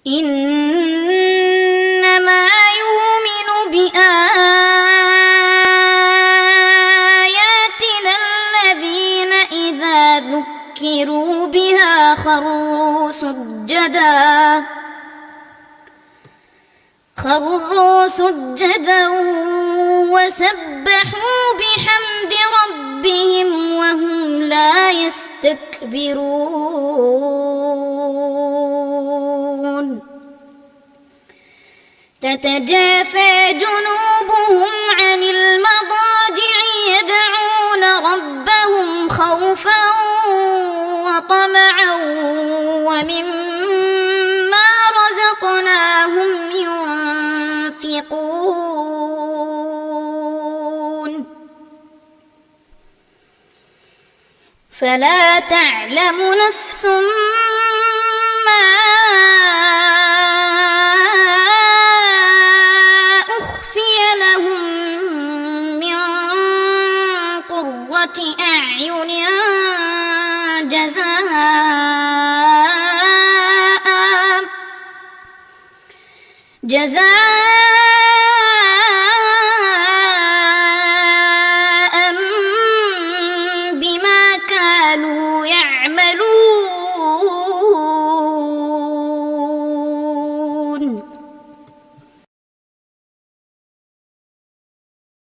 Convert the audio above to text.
إنما يؤمن بآياتنا الذين إذا ذكروا بها خروا سجدا وسبحوا بحمد ربهم وهم لا يستكبرون تتجافى جنوبهم عن المضاجع يدعون ربهم خوفا وطمعا ومما رزقناهم ينفقون فلا تعلم نفس ما أخفي لهم من قرة أعين جزاء